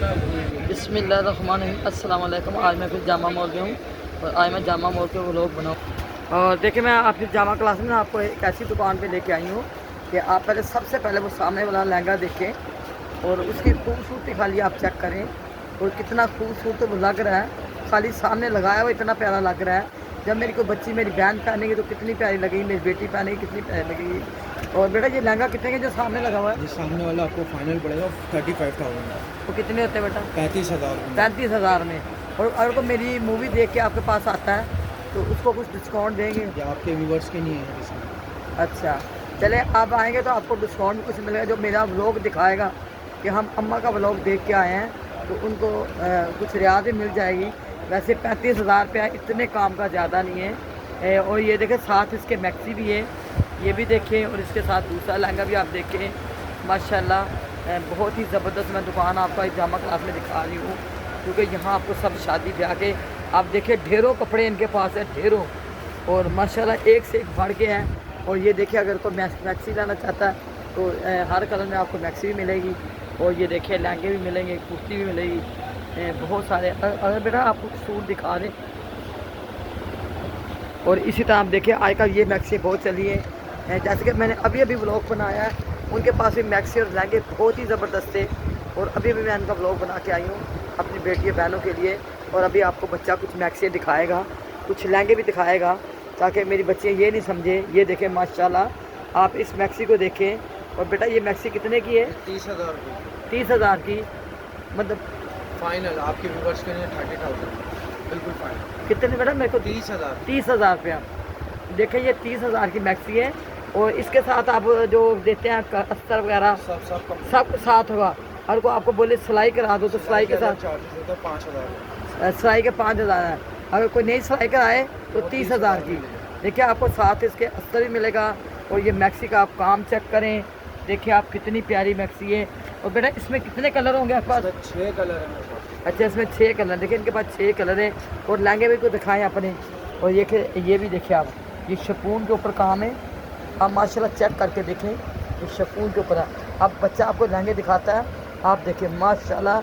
बिस्मिल्लाहिर्रहमानिर्रहीम। अस्सलाम वालेकुम। आज मैं फिर जामा मॉल में हूँ और आज मैं जामा मॉल के व्लॉग बनाऊँ। और देखिए मैं आपकी जामा क्लास में आपको एक ऐसी दुकान पे लेके आई हूँ कि आप पहले सबसे पहले वो सामने वाला लहंगा देखें और उसकी खूबसूरती खाली आप चेक करें और कितना खूबसूरत वो लग रहा है। खाली सामने लगाया हुआ इतना प्यारा लग रहा है। जब मेरी कोई बच्ची मेरी बहन पहनेगी तो कितनी प्यारी लगेगी, मेरी बेटी पहनेगी कितनी प्यारी लगेगी। और बेटा ये लहंगा कितने के जो सामने लगा हुआ है? ये सामने वाला आपको फाइनल पड़ेगा 35,000। वो कितने होते हैं बेटा? 35,000। 35,000 में। और अगर कोई मेरी मूवी देख के आपके पास आता है तो उसको कुछ डिस्काउंट देंगे? ये आपके व्यूवर्स के नहीं है इसमें। अच्छा चले, आप आएंगे तो आपको डिस्काउंट भी कुछ मिलेगा। जो मेरा व्लॉग दिखाएगा कि हम अम्मा का व्लॉग देख के आए हैं तो उनको कुछ रियायत भी मिल जाएगी। वैसे 35,000 रुपया इतने काम का ज़्यादा नहीं है। और ये देखें साथ इसके मैक्सी भी है, ये भी देखें। और इसके साथ दूसरा लहंगा भी आप देखें। माशाल्लाह बहुत ही ज़बरदस्त मैं दुकान आपका जामा क्लास में दिखा रही हूँ क्योंकि यहाँ आपको सब शादी ब्याह के आप देखें ढेरों कपड़े इनके पास है, ढेरों। और माशाल्लाह एक से एक बढ़ के हैं। और ये देखिए अगर कोई मैक्सी लाना चाहता है तो हर कलर में आपको मैक्सी भी मिलेगी। और ये देखिए लहंगे भी मिलेंगे, कुर्ती भी मिलेगी, बहुत सारे। अगर बेटा आपको सूट दिखा दें। और इसी तरह आप देखिए आजकल ये मैक्सी बहुत चली है। जैसे कि मैंने अभी अभी व्लॉग बनाया है, उनके पास भी मैक्सी और लहंगे बहुत ही ज़बरदस्त थे। और अभी अभी मैं उनका व्लॉग बना के आई हूँ अपनी बेटी बहनों के लिए। और अभी आपको बच्चा कुछ मैक्सी दिखाएगा, कुछ लहंगे भी दिखाएगा ताकि मेरी बच्चियाँ ये नहीं समझे। ये देखें माशाल्लाह आप इस मैक्सी को देखें। और बेटा ये मैक्सी कितने की है? 30,000। 30,000 की मतलब फाइनल आपके व्यूवर्स के लिए 30,000 बिल्कुल फाइनल। कितने बेटा? मेरे को 30,000। 30,000 रुपया। देखें ये 30,000 की मैक्सी है। और इसके साथ आप जो देते हैं अस्तर वगैरह सब साथ होगा। और को आपको बोले सिलाई करा दो तो सिलाई के साथ 5,000। सिलाई के 5,000 है। अगर कोई नई सिलाई कराए तो 30,000 की। देखिए आपको साथ इसके अस्तर भी मिलेगा। और ये मैक्सी का आप काम चेक करें, देखिए आप कितनी प्यारी मैक्सी है। और बेटा इसमें कितने कलर होंगे आपके पास? 6 कलर है मेरे पास। अच्छा इसमें 6 कलर, देखिए इनके पास 6 कलर है। और लहंगे भी को दिखाएं अपने। और ये भी देखिए आप, ये शपून के ऊपर काम है। आप माशाल्लाह चेक करके देखें, ये शपून के ऊपर है। अब बच्चा आपको लहंगे दिखाता है, आप देखिए माशाल्लाह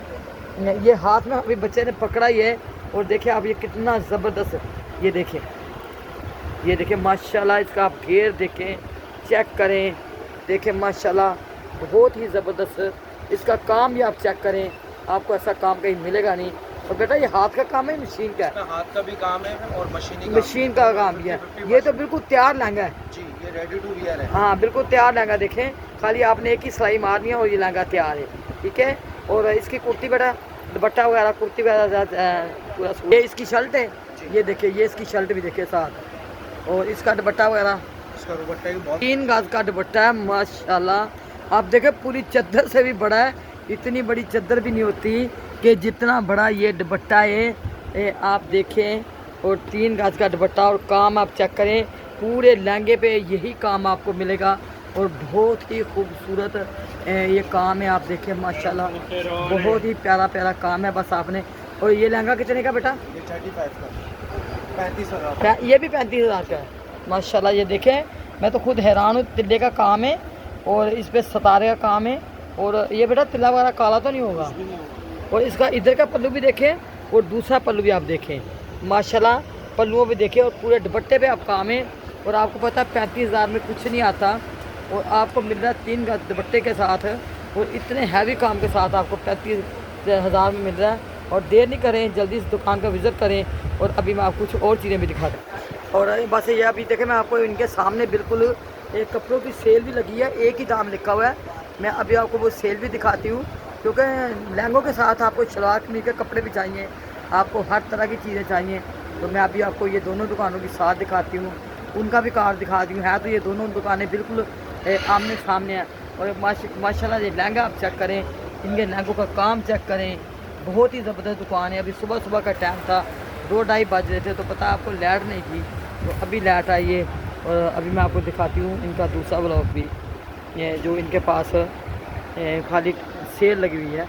ये हाथ में अभी बच्चे ने पकड़ा ही है। और देखिए आप ये कितना ज़बरदस्त, ये देखिए माशाल्लाह इसका आप घेर देखें, चेक करें, देखें माशाल्लाह बहुत ही ज़बरदस्त इसका काम भी आप चेक करें। आपको ऐसा काम कहीं मिलेगा नहीं। और बेटा ये हाथ का काम है मशीन का है? हाथ का भी काम है और मशीन का काम भी है। ये तो बिल्कुल तैयार लहंगा है जी, ये रेडी टू वियर है। हाँ बिल्कुल तैयार लहंगा। देखें खाली आपने एक ही सिलाई मारनी है और ये लहंगा तैयार है, ठीक है। और इसकी कुर्ती बेटा दुपट्टा वगैरह कुर्ती वगैरह पूरा सूट। ये इसकी शर्ट है, ये देखिए ये इसकी शर्ट भी देखिए साथ। और इसका दुपट्टा वगैरह, इसका दुपट्टा भी बहुत 3 गज का दुपट्टा है माशाल्लाह। आप देखें पूरी चादर से भी बड़ा है। इतनी बड़ी चादर भी नहीं होती कि जितना बड़ा ये दुपट्टा है। आप देखें और 3 गज का दुपट्टा। और काम आप चेक करें, पूरे लहंगे पे यही काम आपको मिलेगा। और बहुत ही खूबसूरत ये काम है। आप देखें माशाल्लाह बहुत ही प्यारा प्यारा काम है बस आपने। और ये लहंगा कितने का बेटा? ये 35 का 35,000। ये भी 35,000 का है माशाल्लाह। ये देखें मैं तो खुद हैरान हूँ, तिल्ले का काम है और इस पर सितारे का काम है। और ये बेटा तिल्ला वगैरह काला तो नहीं होगा? और इसका इधर का पल्लू भी देखें और दूसरा पल्लू भी आप देखें माशाल्लाह। पल्लुओं भी देखें और पूरे दुपट्टे पे आप काम है। और आपको पता है 35,000 में कुछ नहीं आता। और आपको मिल रहा है 3 गज दुपट्टे के साथ और इतने हैवी काम के साथ आपको 35,000 में मिल रहा है। और देर नहीं करें, जल्दी इस दुकान का विज़िट करें। और अभी मैं आपको कुछ और चीज़ें भी दिखा दूँ। और बस ये अभी देखें मैं आपको इनके सामने बिल्कुल एक कपड़ों की सेल भी लगी है, एक ही दाम लिखा हुआ है। मैं अभी आपको वो सेल भी दिखाती हूँ क्योंकि लहंगों के साथ आपको शलवार कमीज के कपड़े भी चाहिए, आपको हर तरह की चीज़ें चाहिए। तो मैं अभी आपको ये दोनों दुकानों की साथ दिखाती हूँ, उनका भी कार्ड दिखाती हूँ। है तो ये दोनों दुकानें बिल्कुल आमने सामने हैं। और माशाल्लाह ये लहंगा आप चेक करें, इनके लहंगों का काम चेक करें, बहुत ही ज़बरदस्त दुकान है। अभी सुबह सुबह का टाइम था, 2-2:30 बज रहे थे तो पता आपको लाइट नहीं थी, तो अभी लाइट आई है। और अभी मैं आपको दिखाती हूँ इनका दूसरा ब्लॉग भी, ये जो इनके पास खाली सेल लगी हुई है।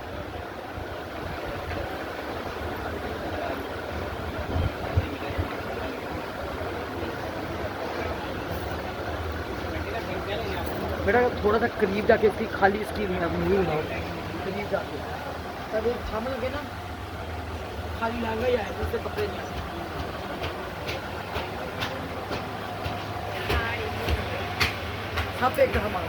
बेटा थोड़ा सा करीब जाके इसकी खाली इसकी मुंह बनाओ, करीब जाके तब एक शाम लगे ना खाली लहंगा ही आए दूसरे कपड़े नहीं आए। सब एक तरह मांग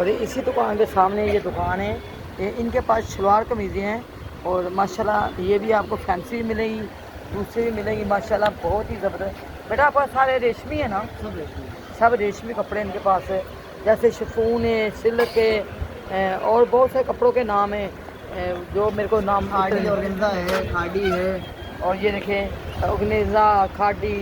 और इसी दुकान के सामने ये दुकान है। इनके पास शलवार कमीज़ें हैं और माशाल्लाह ये भी आपको फैंसी भी मिलेगी, दूसरी भी मिलेगी माशाल्लाह बहुत ही ज़बरदस्त। बेटा आपके पास सारे रेशमी है ना? सब रेशमी कपड़े इनके पास है, जैसे शिफॉन है, सिल्क है और बहुत से कपड़ों के नाम हैं जो मेरे को नाम ऑर्गेन्जा है, खाड़ी है, और ये देखें ऑर्गेन्जा, खाड़ी,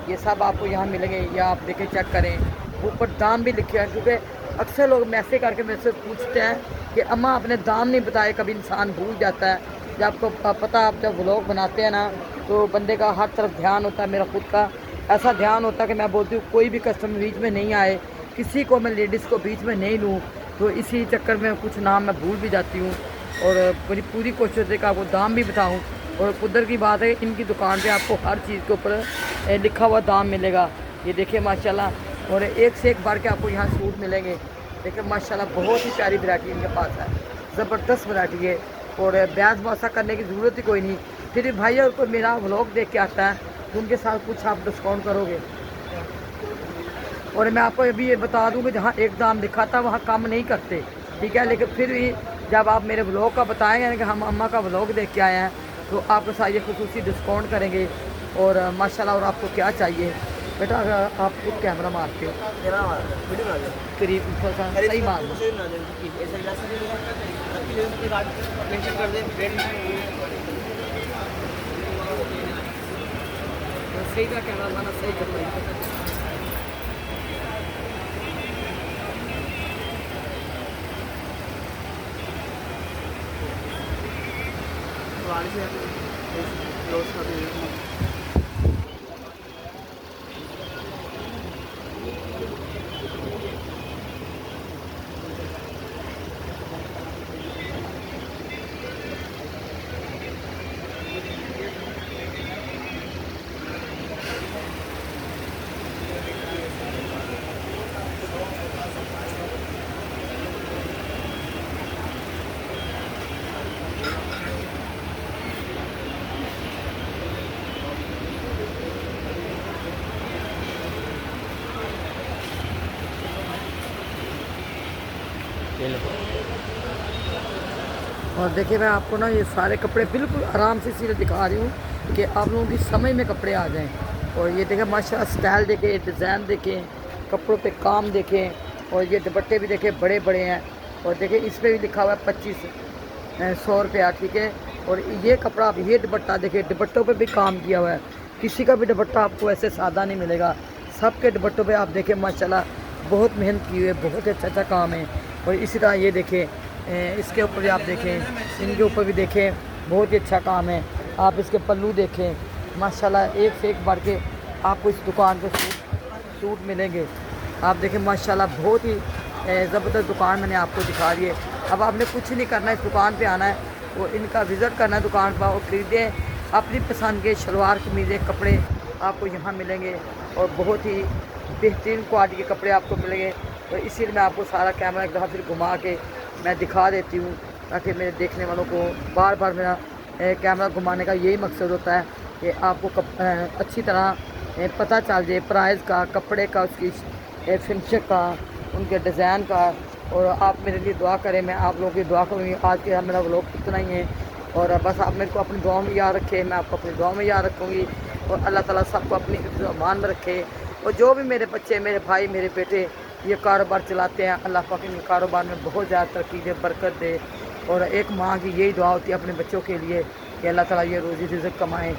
ये सब आपको यहाँ मिलेंगे। या आप देखें चेक करें, ऊपर दाम भी लिखे हैं, क्योंकि अक्सर लोग मैसेज करके मेरे से पूछते हैं कि अम्मा आपने दाम नहीं बताए, कभी इंसान भूल जाता है। जब आपको पता, आप जब व्लॉग बनाते हैं ना तो बंदे का हर तरफ ध्यान होता है। मेरा खुद का ऐसा ध्यान होता है कि मैं बोलती हूँ कोई भी कस्टमर बीच में नहीं आए, किसी को मैं लेडीज़ को बीच में नहीं लूँ, तो इसी चक्कर में कुछ नाम मैं भूल भी जाती हूँ। और मेरी पूरी कोशिश होती है कि आपको दाम भी बताऊँ। और कुदरत की बात है, इनकी दुकान पे आपको हर चीज़ के ऊपर लिखा हुआ दाम मिलेगा। ये देखिए माशाल्लाह, और एक से एक बढ़ के आपको यहाँ सूट मिलेंगे। देखिए माशाल्लाह बहुत ही प्यारी वैरायटी इनके पास है, ज़बरदस्त वैरायटी है। और ब्याज वासा करने की ज़रूरत ही कोई नहीं। फिर भी भाई अगर कोई मेरा व्लॉग देख के आता है तो उनके साथ कुछ आप डिस्काउंट करोगे। और मैं आपको अभी ये बता दूँ कि जहाँ एक दाम लिखा था वहाँ कम नहीं करते, ठीक है। लेकिन फिर भी जब आप मेरे व्लॉग का बताएंगे कि हम अम्मा का व्लॉग देख के आए हैं तो आपके साथ ये खुसूसी डिस्काउंट करेंगे। और माशाल्लाह, और आपको क्या चाहिए बेटा? अगर आप खुद कैमरा मारते हो करीब थोड़ा सा सही मार लो। सही का कैमरा माना सही कर पाएंगे। और देखिए मैं आपको ना ये सारे कपड़े बिल्कुल आराम से सीधे दिखा रही हूँ कि आप लोगों की समझ में कपड़े आ जाएं। और ये देखें माशाल्लाह, स्टाइल देखें, डिज़ाइन देखें, कपड़ों पे काम देखें। और ये दुपट्टे भी देखें बड़े बड़े हैं। और देखिए इस पर भी लिखा हुआ है 2500 रुपया, ठीक है। और ये कपड़ा, आप ये दुपट्टा देखिए, दुपट्टों पे भी काम किया हुआ है। किसी का भी दुपट्टा आपको ऐसे सादा नहीं मिलेगा। सबके दुपट्टों पे आप देखें माशाल्लाह बहुत मेहनत की हुई है, बहुत अच्छा अच्छा काम है। और इसी तरह ये देखें, इसके ऊपर भी आप देखें, इनके ऊपर भी देखें, बहुत ही अच्छा काम है। आप इसके पल्लू देखें माशाल्लाह, एक से एक बढ़ के आपको इस दुकान पे सूट मिलेंगे। आप देखें माशाल्लाह बहुत ही ज़बरदस्त दुकान मैंने आपको दिखा दी है। अब आपने कुछ नहीं करना है, इस दुकान पे आना है और इनका विज़िट करना है दुकान पर, और ख़रीदें अपनी पसंद के शलवार कमीज़ें कपड़े आपको यहाँ मिलेंगे। और बहुत ही बेहतरीन क्वालिटी के कपड़े आपको मिलेंगे। और इसीलिए मैं आपको सारा कैमरा एक दफ़ा फिर घुमा के मैं दिखा देती हूँ, ताकि मेरे देखने वालों को बार बार मेरा कैमरा घुमाने का यही मकसद होता है कि आपको अच्छी तरह पता चल जाए प्राइस का, कपड़े का, उसकी फिनिशिंग का, उनके डिज़ाइन का। और आप मेरे लिए दुआ करें, मैं आप लोगों की दुआ करूँगी। आज के मेरा व्लॉग इतना ही है, और बस आप मेरे को अपनी दुआ में याद रखें, मैं आपको अपनी दुआ में याद रखूँगी। और अल्लाह ताला सबको अपनी अमान में रखे। और जो भी मेरे बच्चे, मेरे भाई, मेरे बेटे ये कारोबार चलाते हैं, अल्लाह पाक इन कारोबार में बहुत ज़्यादा तरक्की दे, बरकत दे। और एक माँ की यही दुआ होती है अपने बच्चों के लिए कि अल्लाह ताला ये रोज़ी रिज़्क़ कमाएँ।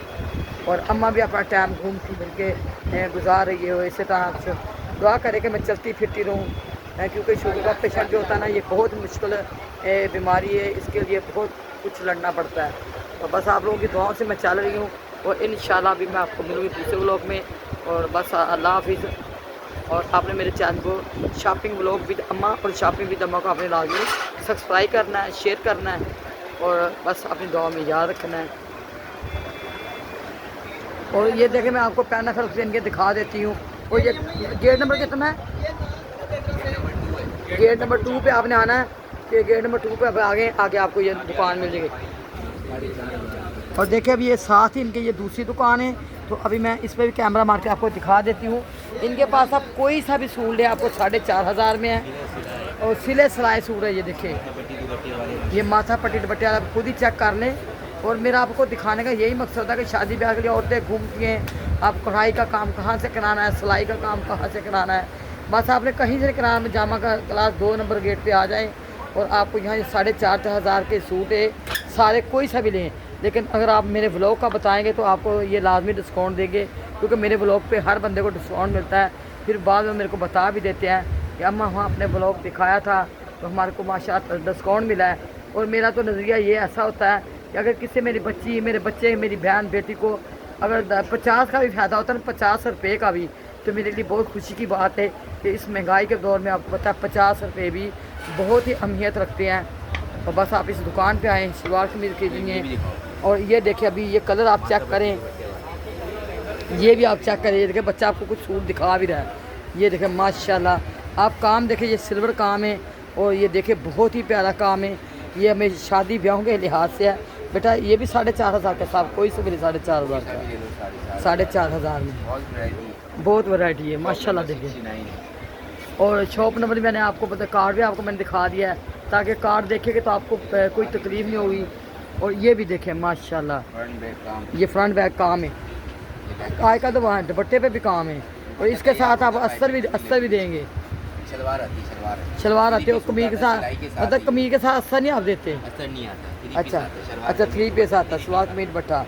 और अम्मा भी अपना टाइम घूम फिर के गुजार रही है। इसी तरह आपसे दुआ करें कि मैं चलती फिरती रहूँ, क्योंकि शुगर का पेशेंट जो होता है ना, ये बहुत मुश्किल बीमारी है, इसके लिए बहुत कुछ लड़ना पड़ता है। तो बस आप लोगों की दुआओं से मैं चल रही हूँ और इंशाल्लाह भी मैं आपको मिलूँगी दूसरे व्लॉग में। और बस अल्लाह हाफिज़। और आपने मेरे चैनल को शॉपिंग व्लॉग विद अम्मा और शॉपिंग विद अम्मा को आपने लाजमी सब्सक्राइब करना है, शेयर करना है और बस अपनी दुआ में याद रखना है। और ये देखें, मैं आपको पैना फल इनके दिखा देती हूँ। और ये गेट नंबर कितना है? गेट नंबर 2 पे आपने आना है कि गेट नंबर 2 पे अब आगे आपको ये दुकान मिल जाएगी। और देखिए अभी ये साथ ही इनके ये दूसरी दुकान है, तो अभी मैं इस पर भी कैमरा मार के आपको दिखा देती हूँ। इनके पास आप कोई सा भी सूट है आपको 4,500 में है और सिले सिलाए सूट है। ये देखिए, ये माथा पट्टी दुपट्टे आप खुद ही चेक कर लें। और मेरा आपको दिखाने का यही मकसद है कि शादी ब्याह के लिए औरतें घूमती हैं, आप कढ़ाई का काम कहाँ से कराना है, सिलाई का काम कहाँ से कराना है, बस आपने कहीं से कराना है। जामा का क्लास 2 नंबर गेट पे आ जाएं और आपको यहाँ 4,500 के सूट है सारे, कोई सा भी लें। लेकिन अगर आप मेरे व्लॉग का बताएंगे तो आपको ये लाजमी डिस्काउंट देंगे, क्योंकि मेरे व्लॉग पे हर बंदे को डिस्काउंट मिलता है। फिर बाद में मेरे को बता भी देते हैं कि अम्मा वहाँ अपने व्लॉग दिखाया था तो हमारे को माशाअल्लाह डिस्काउंट मिला है। और मेरा तो नज़रिया ये ऐसा होता है कि अगर किसी मेरी बच्ची, मेरे बच्चे, मेरी बहन बेटी को अगर 50 का भी फ़ायदा होता है ना, 50 रुपये का भी, तो मेरे लिए बहुत खुशी की बात है कि इस महंगाई के दौर में आपको पता है 50 रुपये भी बहुत ही अहमियत रखते हैं। तो बस आप इस दुकान पे आएँ, सलवार कमीज़ के लिए। और ये देखिए अभी ये कलर आप चेक करें, ये भी आप चेक करें। ये देखिए बच्चा आपको कुछ सूट दिखा भी रहा है। ये देखिए माशाल्लाह आप काम देखें, ये सिल्वर काम है और ये देखिए बहुत ही प्यारा काम है। ये हमें शादी ब्याहों के लिहाज से है बेटा। ये भी 4,500 का, साहब कोई से भी 4,500 का, 4,500 में बहुत वैरायटी है माशाल्लाह। देखिए और शॉप नंबर मैंने आपको पता, कार्ड भी आपको मैंने दिखा दिया है ताकि कार्ड देखेंगे तो आपको कोई तकलीफ नहीं होगी। और ये भी देखें माशाल्लाह, ये फ्रंट बैक काम है। आज का तो वहाँ दुपट्टे पे भी काम है। और इसके साथ आप अस्तर भी देंगे। शलवार आती है और कमीज के साथ, मतलब कमीज के साथ अस्तर नहीं आप देते? असर नहीं आता। अच्छा 3 पीस आता है, सलवार कमीज बट्टा,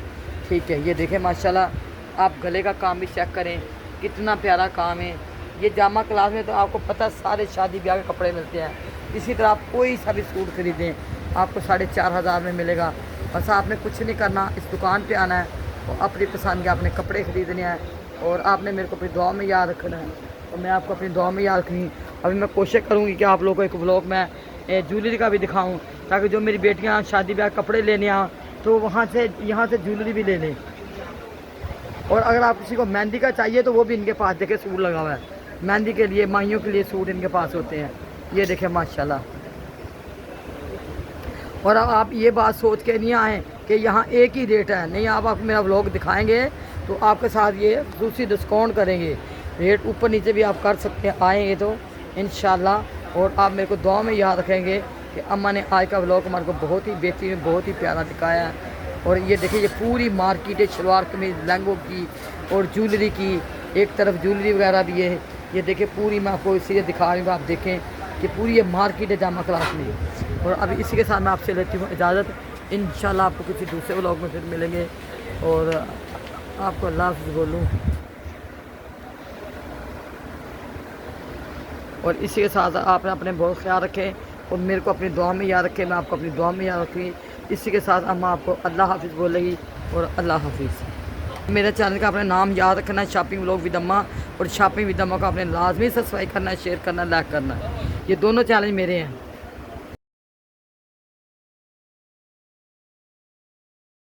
ठीक है। ये देखें माशाल्लाह, आप गले का काम भी चेक करें, कितना प्यारा काम है। ये जामा क्लास में तो आपको पता सारे शादी ब्याह के कपड़े मिलते हैं। इसी तरह आप कोई सा भी सूट खरीदें आपको 4,500 में मिलेगा। बस आपने कुछ नहीं करना, इस दुकान पे आना है और अपनी पसंद के आपने कपड़े ख़रीदने हैं और आपने मेरे को अपनी दुआ में याद रखना है और मैं आपको अपनी दुआ में याद रखूँगी। अभी मैं कोशिश करूँगी कि आप लोगों को एक व्लॉग में ज्वेलरी का भी दिखाऊँ, ताकि जो मेरी बेटियाँ शादी ब्याह कपड़े लेने आएँ तो वहाँ से यहाँ से ज्वेलरी भी ले लें। और अगर आप किसी को मेहंदी का चाहिए तो वो भी इनके पास देखे सूट लगा हुआ है, मेहंदी के लिए, माहियों के लिए सूट इनके पास होते हैं। ये देखें माशाल्लाह। और अब आप ये बात सोच के नहीं आए कि यहाँ एक ही रेट है, नहीं। आप मेरा व्लॉग दिखाएंगे तो आपके साथ ये दूसरी डिस्काउंट करेंगे, रेट ऊपर नीचे भी आप कर सकते हैं आएंगे तो इंशाल्लाह। और आप मेरे को दुआ में याद रखेंगे कि अम्मा ने आज का व्लॉग हमारे को बहुत ही बेहतरीन, बहुत ही प्यारा दिखाया है। और ये देखिए ये पूरी मार्केट है शलवार कमीज लहंगों की और ज्वेलरी की, एक तरफ ज्वेलरी वगैरह भी है। ये देखिए पूरी, मैं आपको इसलिए दिखा रही हूँ, आप देखें कि पूरी ये मार्केट है जामा क्लास में। और अभी इसी के साथ मैं आपसे लेती हूँ इजाज़त। इंशाल्लाह आपको किसी दूसरे व्लॉग में फिर मिलेंगे और आपको अल्लाह हाफ़िज़ बोलूँ। और इसी के साथ आपने अपने बहुत ख्याल रखें और मेरे को अपनी दुआ में याद रखें, मैं आपको अपनी दुआ में याद रखूँगी। इसी के साथ अम्मा आपको अल्लाह हाफ़िज़ बोलेगी और अल्लाह हाफ़िज़। मेरे चैनल का अपना नाम याद रखना है, शॉपिंग व्लॉग विद अम्मा, और शॉपिंग विद अम्मा को आपने लाजमी सब्सक्राइब करना है, शेयर करना है, लाइक करना है। ये दोनों चैनल मेरे हैं।